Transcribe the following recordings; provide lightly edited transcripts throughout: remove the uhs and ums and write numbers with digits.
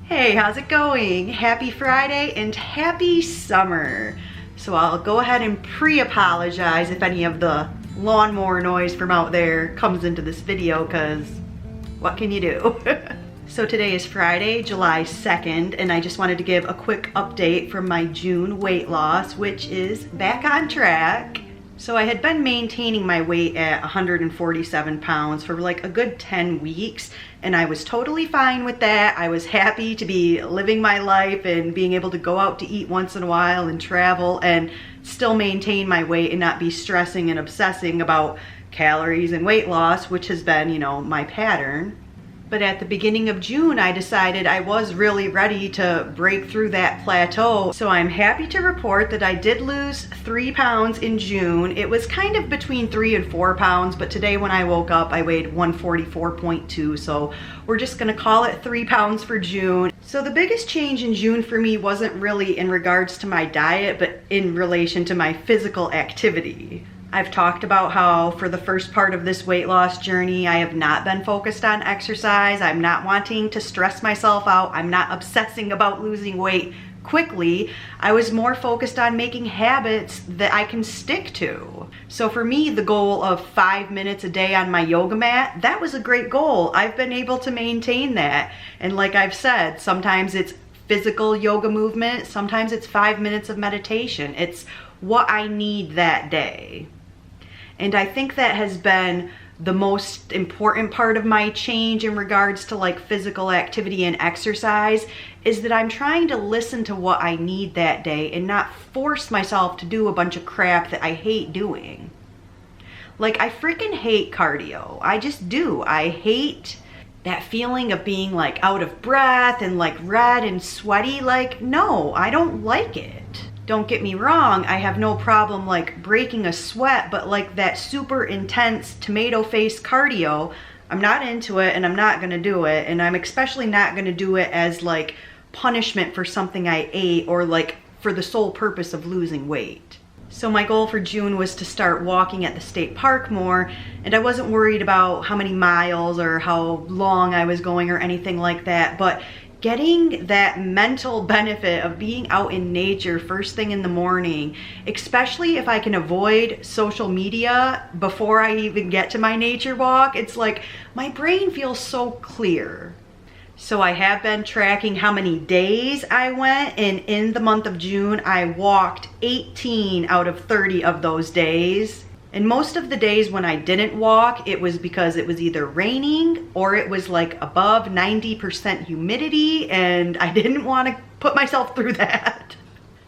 Hey, how's it going? Happy Friday and happy summer. So I'll go ahead and pre-apologize if any of the lawnmower noise from out there comes into this video, because what can you do? So today is Friday, July 2nd, and I just wanted to give a quick update from my June weight loss, which is back on track. So I had been maintaining my weight at 147 pounds for like a good 10 weeks, and I was totally fine with that. I was happy to be living my life and being able to go out to eat once in a while and travel and still maintain my weight and not be stressing and obsessing about calories and weight loss, which has been, you know, my pattern. But at the beginning of June, I decided I was really ready to break through that plateau. So I'm happy to report that I did lose 3 pounds in June. It was kind of between 3 and 4 pounds, but today when I woke up, I weighed 144.2. So we're just gonna call it 3 pounds for June. So the biggest change in June for me wasn't really in regards to my diet, but in relation to my physical activity. I've talked about how for the first part of this weight loss journey, I have not been focused on exercise. I'm not wanting to stress myself out. I'm not obsessing about losing weight quickly. I was more focused on making habits that I can stick to. So for me, the goal of 5 minutes a day on my yoga mat, that was a great goal. I've been able to maintain that. And like I've said, sometimes it's physical yoga movement, sometimes it's 5 minutes of meditation. It's what I need that day. And I think that has been the most important part of my change in regards to like physical activity and exercise, is that I'm trying to listen to what I need that day and not force myself to do a bunch of crap that I hate doing. Like, I freaking hate cardio. I just do. I hate that feeling of being like out of breath and like red and sweaty. Like, no, I don't like it. Don't get me wrong, I have no problem like breaking a sweat, but like that super intense tomato face cardio, I'm not into it and I'm not gonna do it. And I'm especially not gonna do it as like punishment for something I ate or like for the sole purpose of losing weight. So my goal for June was to start walking at the state park more, and I wasn't worried about how many miles or how long I was going or anything like that, but getting that mental benefit of being out in nature first thing in the morning, especially if I can avoid social media before I even get to my nature walk, it's like my brain feels so clear. So I have been tracking how many days I went, and in the month of June, I walked 18 out of 30 of those days. And most of the days when I didn't walk, it was because it was either raining or it was like above 90% humidity, and I didn't want to put myself through that.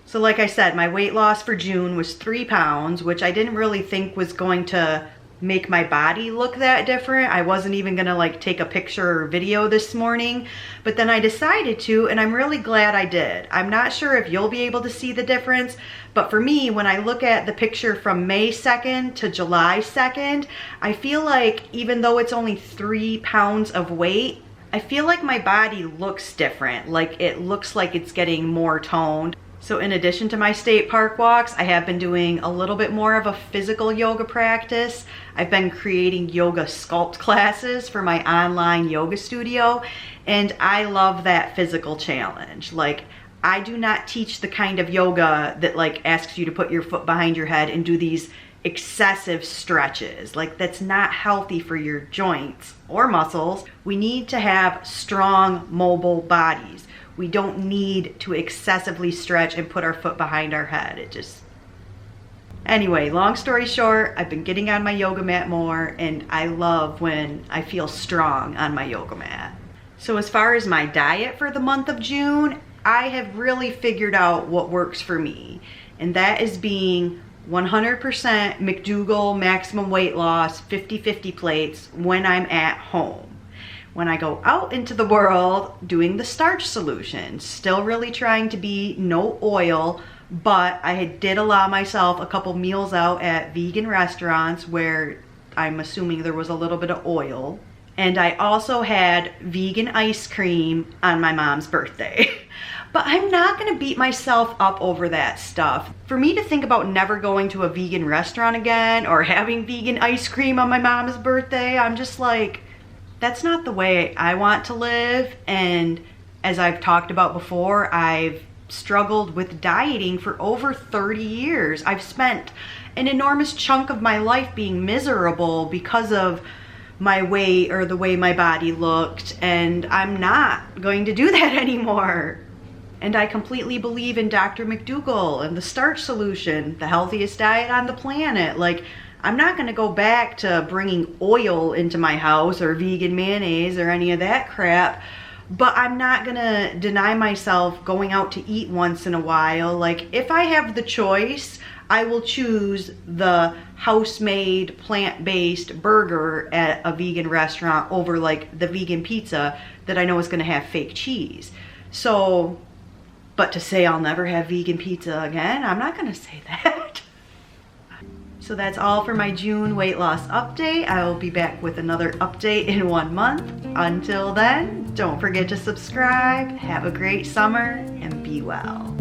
So like I said, my weight loss for June was 3 pounds, which I didn't really think was going to make my body look that different. I wasn't even gonna like take a picture or video this morning, but then I decided to, and I'm really glad I did. I'm not sure if you'll be able to see the difference, but for me, when I look at the picture from May 2nd to July 2nd, I feel like even though it's only 3 pounds of weight, I feel like my body looks different. Like it looks like it's getting more toned. So in addition to my state park walks, I have been doing a little bit more of a physical yoga practice. I've been creating yoga sculpt classes for my online yoga studio, and I love that physical challenge. Like, I do not teach the kind of yoga that like asks you to put your foot behind your head and do these excessive stretches. Like, that's not healthy for your joints or muscles. We need to have strong, mobile bodies. We don't need to excessively stretch and put our foot behind our head. It just... Anyway, long story short, I've been getting on my yoga mat more, and I love when I feel strong on my yoga mat. So as far as my diet for the month of June, I have really figured out what works for me, and that is being 100% McDougall Maximum Weight Loss 50-50 plates when I'm at home. When I go out into the world, doing the Starch Solution, still really trying to be no oil, but I did allow myself a couple meals out at vegan restaurants where I'm assuming there was a little bit of oil. And I also had vegan ice cream on my mom's birthday. But I'm not gonna beat myself up over that stuff. For me to think about never going to a vegan restaurant again or having vegan ice cream on my mom's birthday, I'm just like, that's not the way I want to live, and As I've talked about before, I've struggled with dieting for over 30 years. I've spent an enormous chunk of my life being miserable because of my weight or the way my body looked, and I'm not going to do that anymore. And I completely believe in Dr. McDougall and the Starch Solution, the healthiest diet on the planet. Like, I'm not gonna go back to bringing oil into my house or vegan mayonnaise or any of that crap, but I'm not gonna deny myself going out to eat once in a while. Like, if I have the choice, I will choose the house-made, plant-based burger at a vegan restaurant over like the vegan pizza that I know is gonna have fake cheese. So, but to say I'll never have vegan pizza again, I'm not gonna say that. So that's all for my June weight loss update. I will be back with another update in 1 month. Until then, don't forget to subscribe, have a great summer, and be well.